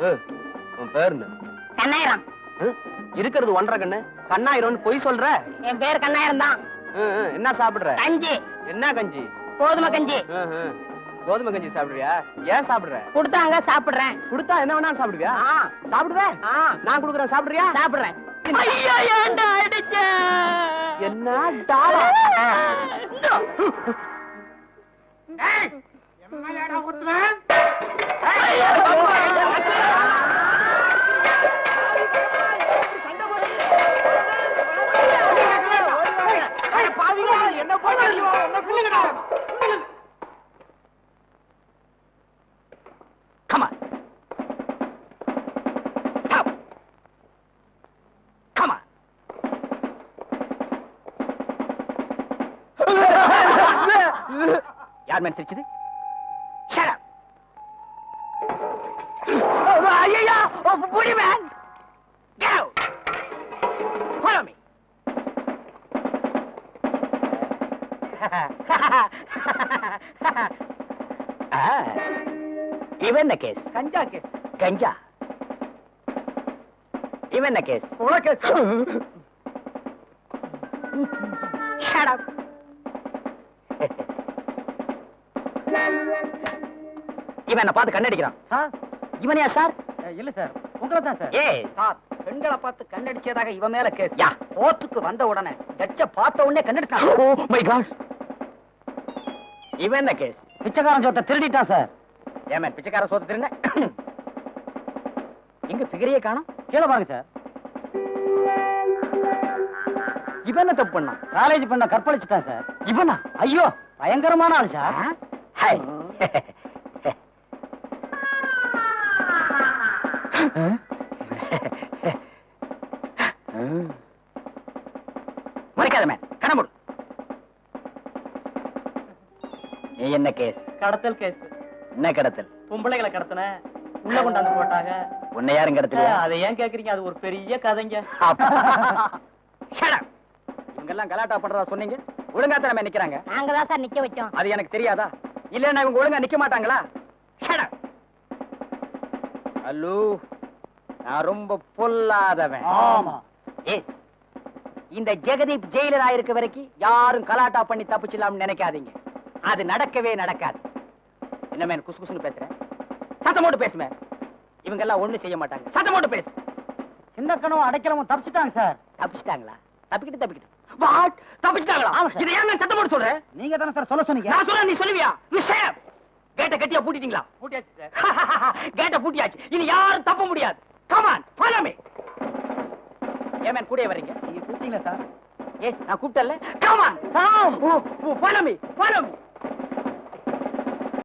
உன் பேர் என்ன? கண்ணாயிரம். இருக்கிறது 1.5 கண்ணு. கண்ணாயிரம்னு பொய் சொல்ற? என் பேர் கண்ணாயிரம் தான். என்ன சாப்பிடுற? கஞ்சி. என்ன கஞ்சி? கோதுமை கஞ்சி. கோதுமை கஞ்சி சாப்பிடுறியா? ஏன் சாப்பிடுற? கொடுத்தாங்க சாப்பிடுறேன். கொடுத்தா என்ன வேணாலும் சாப்பிடுவியா? சாப்பிடுவேன். நான் கொடுக்குறேன், சாப்பிடுறியா? சாப்பிடுறேன். ஐயோ, ஏன்டா அடிச்ச? என்ன டாலா? Come on. Stop. Come on. யார் மேன் சிரிச்சது? Shut up. ஐயா, புடி man. Get out. Follow me. இவன் என்ன கேஸ்? கஞ்சா கேஸ். கஞ்சா. இவன் என்ன கேஸ்? கொலை கேஸ். Shut up. இவன் என்ன பார்த்து கண்ணடிக்கிறான். சார், இவனையா சார்? இல்ல சார், உங்களை தான் சார். சார், பெண்களை பார்த்து கண்ணடிச்சதாக இவன் மேல கேஸ். யா. கோர்ட்டுக்கு வந்த உடனே ஜட்ஜ பார்த்த உடனே கண்ணடிச்சான். Oh my God. இவன் என்ன கேஸ்? பிச்சைக்காரன் சொத்தை திருடிட்டான் சார். ஏமன் பிச்சைக்கார சோத்து திருந்த? எங்க பிகரையே காணோம்? கீழே பாருங்க சார். இவன் என்ன தப்பு பண்ணான்? காலேஜ் பண்ண கற்பழிச்சுட்டான் சார். இவனா? ஐயோ, பயங்கரமான ஆள் சார். ஹாய். மறைக்காத மேன், கண்ண என்ன கேஸ்? கடத்தல் கேஸ். என்ன கடத்தல்? பொம்பளைகளை கடத்தின உள்ள கொண்டாந்து போட்டாங்க. உன்னை யாரும் கடத்தலையா? அதை ஏன் கேக்குறீங்க? அது ஒரு பெரிய கதைங்க. இவங்க எல்லாம் கலாட்டா பண்றதா சொன்னீங்க. ஒழுங்கா தானே நிக்கிறாங்க. நாங்க தான் சார் நிக்க வச்சோம். அது எனக்கு தெரியாதா? இல்லன்னா இவங்க ஒழுங்கா நிக்க மாட்டாங்களா? ஹலோ, நான் ரொம்ப பொல்லாதவன். ஆமா. இந்த ஜெகதீப் ஜெயிலரா இருக்க வரைக்கும் யாரும் கலாட்டா பண்ணி தப்பிச்சலாம்னு நினைக்காதீங்க. அது நடக்கவே நடக்காது. என்ன மேன் குசு குசுன்னு பேசுறேன்? சத்தம் போட்டு பேசுமே. இவங்க எல்லாம் ஒண்ணு செய்ய மாட்டாங்க. சத்தம் போட்டு பேசு. சின்ன கனவு அடைக்கிறவங்க தப்பிச்சுட்டாங்க சார். தப்பிச்சிட்டாங்களா? தப்பிக்கிட்டு வாட்? தப்பிச்சிட்டாங்களா? இதை ஏன் நான் சத்தம் போட்டு சொல்றேன்? நீங்க தானே சார் சொல்ல சொன்னீங்க. நான் சொல்றேன், நீ சொல்லுவியா? கேட்ட கட்டியா பூட்டிட்டீங்களா? பூட்டியாச்சு சார். கேட்ட பூட்டியாச்சு. இனி யாரும் தப்ப முடியாது. Come on, follow me. Yemen கூடயே வரீங்க? நீங்க கூப்பிட்டீங்களா சார்? எஸ், நான் கூப்பிட்டல. Come on. Sir, follow me.